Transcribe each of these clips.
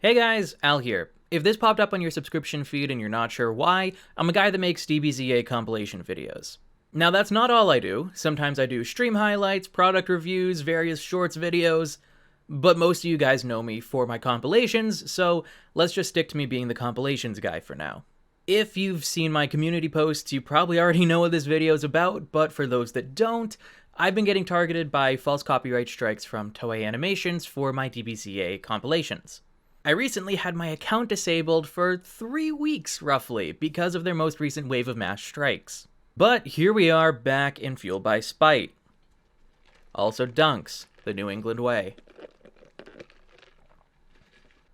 Hey guys, Al here. If this popped up on your subscription feed and you're not sure why, I'm a guy that makes DBZA compilation videos. Now that's not all I do. Sometimes I do stream highlights, product reviews, various shorts videos, but most of you guys know me for my compilations, so let's just stick to me being the compilations guy for now. If you've seen my community posts, you probably already know what this video is about, but for those that don't, I've been getting targeted by false copyright strikes from Toei Animations for my DBZA compilations. I recently had my account disabled for 3 weeks, roughly, because of their most recent wave of mass strikes. But here we are back in Fueled by Spite. Also Dunks, the New England way.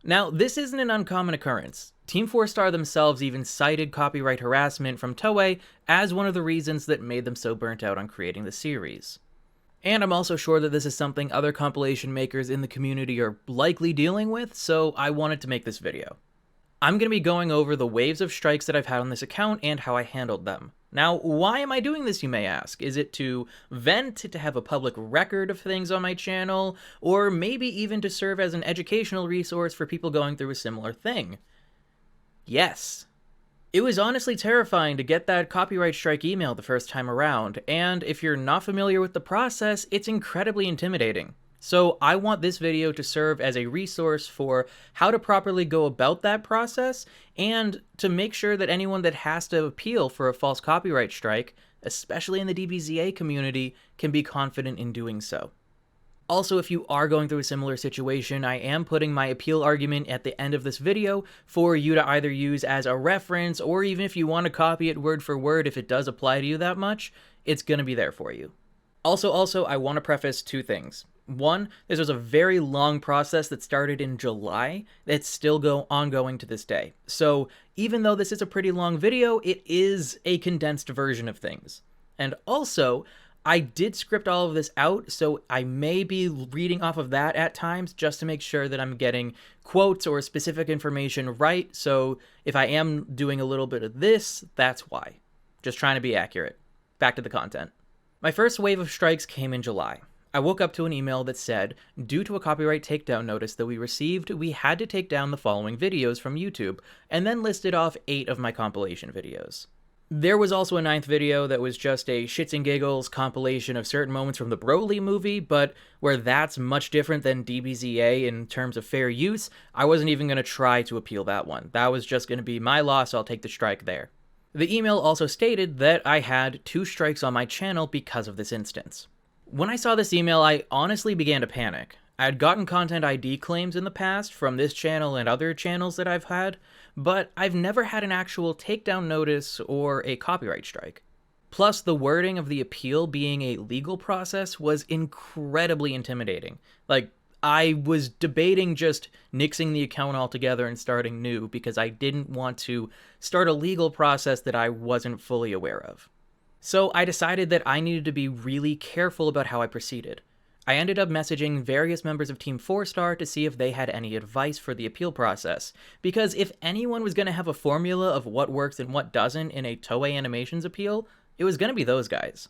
Now, this isn't an uncommon occurrence. Team 4-Star themselves even cited copyright harassment from Toei as one of the reasons that made them so burnt out on creating the series. And I'm also sure that this is something other compilation makers in the community are likely dealing with, so I wanted to make this video. I'm going to be going over the waves of strikes that I've had on this account and how I handled them. Now, why am I doing this, you may ask? Is it to vent, to have a public record of things on my channel, or maybe even to serve as an educational resource for people going through a similar thing? Yes. It was honestly terrifying to get that copyright strike email the first time around, and if you're not familiar with the process, it's incredibly intimidating. So I want this video to serve as a resource for how to properly go about that process, and to make sure that anyone that has to appeal for a false copyright strike, especially in the DBZA community, can be confident in doing so. Also, if you are going through a similar situation, I am putting my appeal argument at the end of this video for you to either use as a reference, or even if you want to copy it word for word if it does apply to you that much, it's going to be there for you. Also, I want to preface two things. One, this was a very long process that started in July that's still ongoing to this day. So even though this is a pretty long video, it is a condensed version of things. And also, I did script all of this out, so I may be reading off of that at times just to make sure that I'm getting quotes or specific information right, so if I am doing a little bit of this, that's why. Just trying to be accurate. Back to the content. My first wave of strikes came in July. I woke up to an email that said, due to a copyright takedown notice that we received, we had to take down the following videos from YouTube, and then listed off 8 of my compilation videos. There was also a 9th video that was just a shits and giggles compilation of certain moments from the Broly movie, but where that's much different than DBZA in terms of fair use, I wasn't even going to try to appeal that one. That was just going to be my loss, I'll take the strike there. The email also stated that I had 2 strikes on my channel because of this instance. When I saw this email, I honestly began to panic. I had gotten content ID claims in the past from this channel and other channels that I've had, but I've never had an actual takedown notice or a copyright strike. Plus, the wording of the appeal being a legal process was incredibly intimidating. Like, I was debating just nixing the account altogether and starting new because I didn't want to start a legal process that I wasn't fully aware of. So I decided that I needed to be really careful about how I proceeded. I ended up messaging various members of Team 4-Star to see if they had any advice for the appeal process, because if anyone was going to have a formula of what works and what doesn't in a Toei Animations appeal, it was going to be those guys.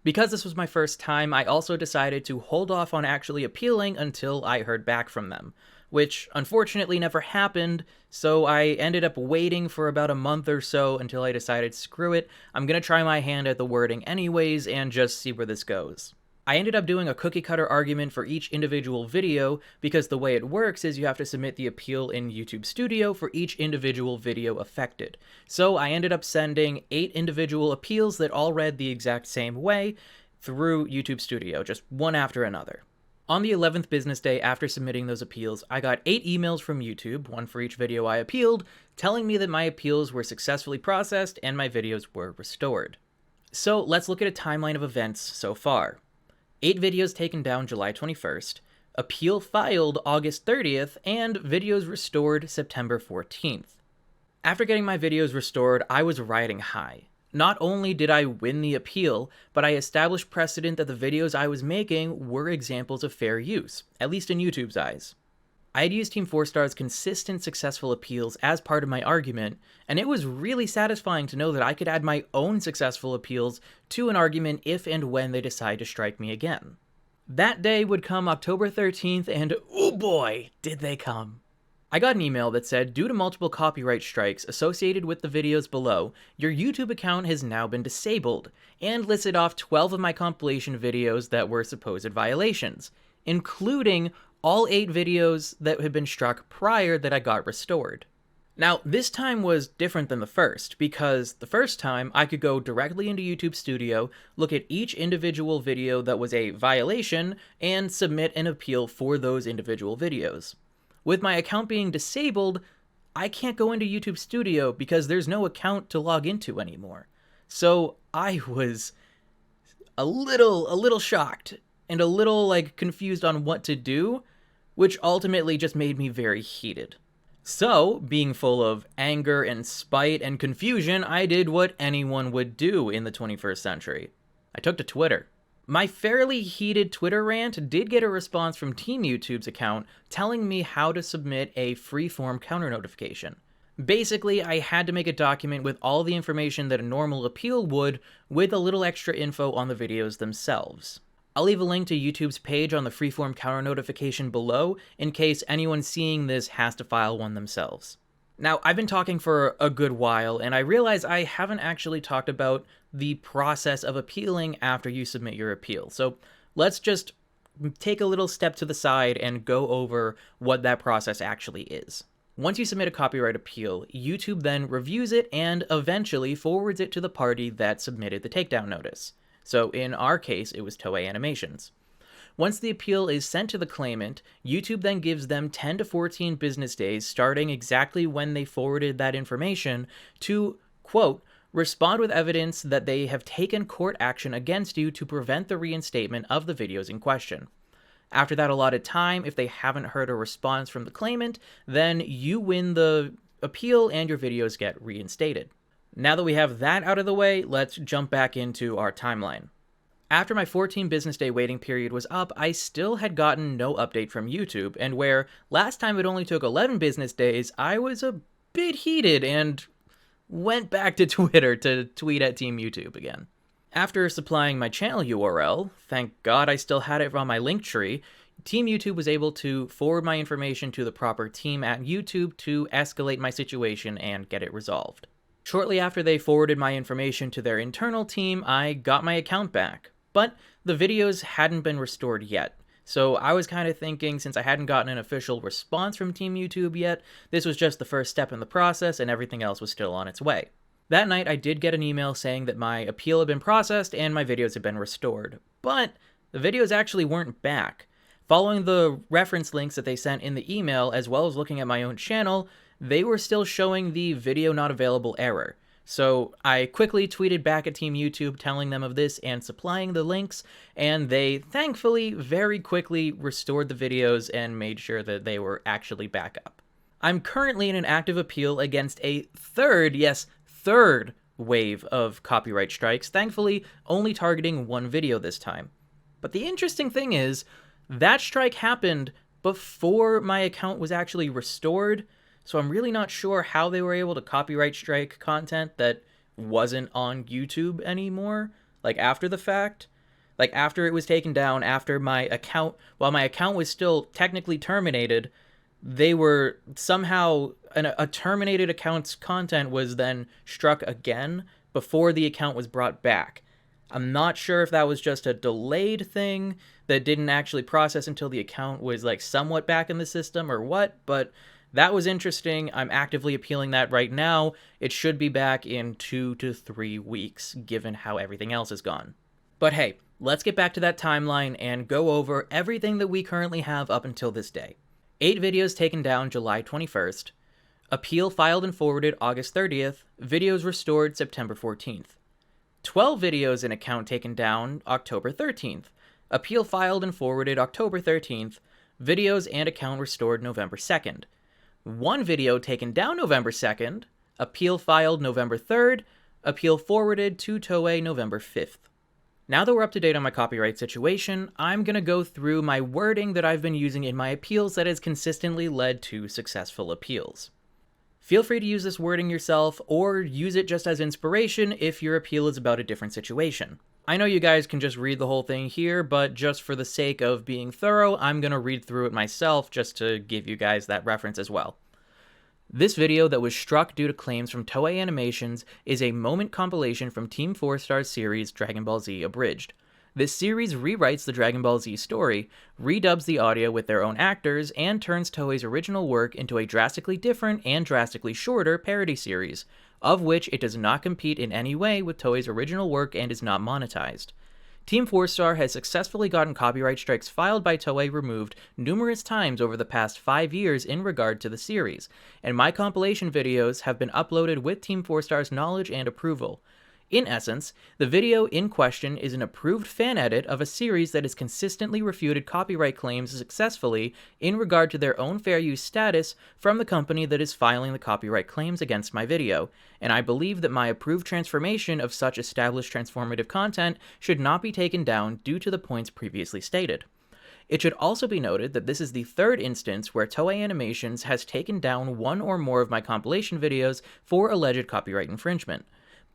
Because this was my first time, I also decided to hold off on actually appealing until I heard back from them, which unfortunately never happened, so I ended up waiting for about a month or so until I decided, screw it, I'm going to try my hand at the wording anyways and just see where this goes. I ended up doing a cookie-cutter argument for each individual video because the way it works is you have to submit the appeal in YouTube Studio for each individual video affected. So I ended up sending 8 individual appeals that all read the exact same way through YouTube Studio, just one after another. On the 11th business day after submitting those appeals, I got 8 emails from YouTube, one for each video I appealed, telling me that my appeals were successfully processed and my videos were restored. So let's look at a timeline of events so far. 8 videos taken down July 21st, appeal filed August 30th, and videos restored September 14th. After getting my videos restored, I was riding high. Not only did I win the appeal, but I established precedent that the videos I was making were examples of fair use, at least in YouTube's eyes. I had used Team 4-Star's consistent successful appeals as part of my argument, and it was really satisfying to know that I could add my own successful appeals to an argument if and when they decide to strike me again. That day would come October 13th, and oh boy, did they come. I got an email that said, due to multiple copyright strikes associated with the videos below, your YouTube account has now been disabled, and listed off 12 of my compilation videos that were supposed violations, including all 8 videos that had been struck prior that I got restored. Now, this time was different than the first, because the first time I could go directly into YouTube Studio, look at each individual video that was a violation, and submit an appeal for those individual videos. With my account being disabled, I can't go into YouTube Studio because there's no account to log into anymore. So I was a little shocked and a little confused on what to do, which ultimately just made me very heated. So, being full of anger and spite and confusion, I did what anyone would do in the 21st century. I took to Twitter. My fairly heated Twitter rant did get a response from Team YouTube's account telling me how to submit a free-form counter notification. Basically, I had to make a document with all the information that a normal appeal would, with a little extra info on the videos themselves. I'll leave a link to YouTube's page on the freeform counter notification below in case anyone seeing this has to file one themselves. Now, I've been talking for a good while, and I realize I haven't actually talked about the process of appealing after you submit your appeal. So let's just take a little step to the side and go over what that process actually is. Once you submit a copyright appeal, YouTube then reviews it and eventually forwards it to the party that submitted the takedown notice. So in our case, it was Toei Animations. Once the appeal is sent to the claimant, YouTube then gives them 10 to 14 business days starting exactly when they forwarded that information to, quote, respond with evidence that they have taken court action against you to prevent the reinstatement of the videos in question. After that allotted time, if they haven't heard a response from the claimant, then you win the appeal and your videos get reinstated. Now that we have that out of the way, let's jump back into our timeline. After my 14 business day waiting period was up, I still had gotten no update from YouTube, and where last time it only took 11 business days, I was a bit heated and went back to Twitter to tweet at Team YouTube again. After supplying my channel URL, thank God I still had it on my link tree, Team YouTube was able to forward my information to the proper team at YouTube to escalate my situation and get it resolved. Shortly after they forwarded my information to their internal team, I got my account back. But the videos hadn't been restored yet. So I was kind of thinking, since I hadn't gotten an official response from Team YouTube yet, this was just the first step in the process and everything else was still on its way. That night, I did get an email saying that my appeal had been processed and my videos had been restored. But the videos actually weren't back. Following the reference links that they sent in the email, as well as looking at my own channel, they were still showing the video not available error. So I quickly tweeted back at Team YouTube telling them of this and supplying the links, and they thankfully very quickly restored the videos and made sure that they were actually back up. I'm currently in an active appeal against a third wave of copyright strikes, thankfully only targeting one video this time. But the interesting thing is, that strike happened before my account was actually restored, so I'm really not sure how they were able to copyright strike content that wasn't on YouTube anymore, after the fact. After it was taken down, after my account, while my account was still technically terminated, they were somehow, a terminated account's content was then struck again before the account was brought back. I'm not sure if that was just a delayed thing that didn't actually process until the account was somewhat back in the system or what, but that was interesting. I'm actively appealing that right now. It should be back in 2 to 3 weeks, given how everything else is gone. But hey, let's get back to that timeline and go over everything that we currently have up until this day. 8 videos taken down July 21st, appeal filed and forwarded August 30th, videos restored September 14th. 12 videos in account taken down October 13th, appeal filed and forwarded October 13th, videos and account restored November 2nd. 1 video taken down November 2nd, appeal filed November 3rd, appeal forwarded to Toei November 5th. Now that we're up to date on my copyright situation, I'm going to go through my wording that I've been using in my appeals that has consistently led to successful appeals. Feel free to use this wording yourself, or use it just as inspiration if your appeal is about a different situation. I know you guys can just read the whole thing here, but just for the sake of being thorough, I'm going to read through it myself just to give you guys that reference as well. This video that was struck due to claims from Toei Animations is a moment compilation from Team 4-Star's series Dragon Ball Z Abridged. This series rewrites the Dragon Ball Z story, redubs the audio with their own actors, and turns Toei's original work into a drastically different and drastically shorter parody series, of which it does not compete in any way with Toei's original work and is not monetized. Team 4-Star has successfully gotten copyright strikes filed by Toei removed numerous times over the past 5 years in regard to the series, and my compilation videos have been uploaded with Team 4-Star's knowledge and approval. In essence, the video in question is an approved fan edit of a series that has consistently refuted copyright claims successfully in regard to their own fair use status from the company that is filing the copyright claims against my video, and I believe that my approved transformation of such established transformative content should not be taken down due to the points previously stated. It should also be noted that this is the third instance where Toei Animations has taken down one or more of my compilation videos for alleged copyright infringement.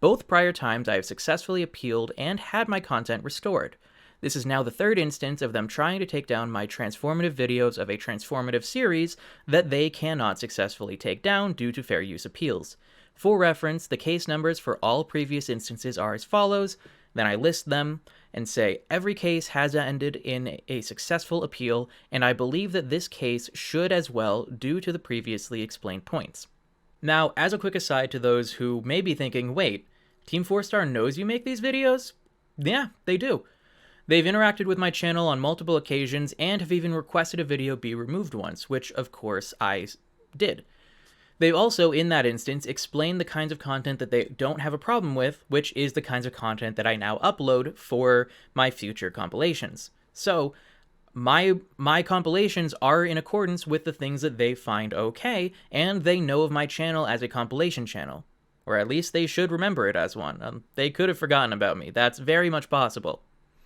Both prior times I have successfully appealed and had my content restored. This is now the third instance of them trying to take down my transformative videos of a transformative series that they cannot successfully take down due to fair use appeals. For reference, the case numbers for all previous instances are as follows, then I list them and say every case has ended in a successful appeal, and I believe that this case should as well due to the previously explained points. Now, as a quick aside to those who may be thinking, wait, Team 4-Star knows you make these videos? Yeah, they do. They've interacted with my channel on multiple occasions and have even requested a video be removed once, which of course I did. They've also, in that instance, explained the kinds of content that they don't have a problem with, which is the kinds of content that I now upload for my future compilations. So, my compilations are in accordance with the things that they find okay, and they know of my channel as a compilation channel. Or at least they should remember it as one. They could have forgotten about me. That's very much possible.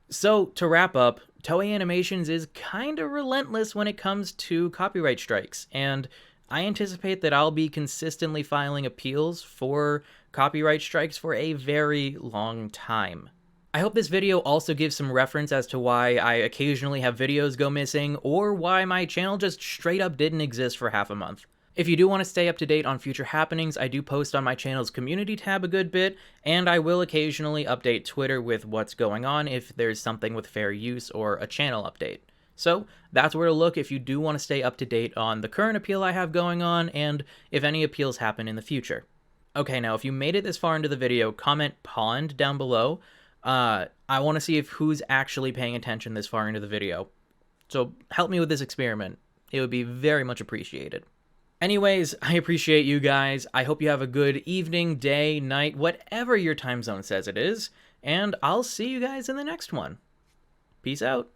So, to wrap up, Toei Animations is kinda relentless when it comes to copyright strikes, and I anticipate that I'll be consistently filing appeals for copyright strikes for a very long time. I hope this video also gives some reference as to why I occasionally have videos go missing, or why my channel just straight up didn't exist for half a month. If you do want to stay up to date on future happenings, I do post on my channel's community tab a good bit, and I will occasionally update Twitter with what's going on if there's something with fair use or a channel update. So that's where to look if you do want to stay up to date on the current appeal I have going on, and if any appeals happen in the future. Okay, now if you made it this far into the video, comment pond down below. I want to see if who's actually paying attention this far into the video. So help me with this experiment. It would be very much appreciated. Anyways, I appreciate you guys. I hope you have a good evening, day, night, whatever your time zone says it is. And I'll see you guys in the next one. Peace out.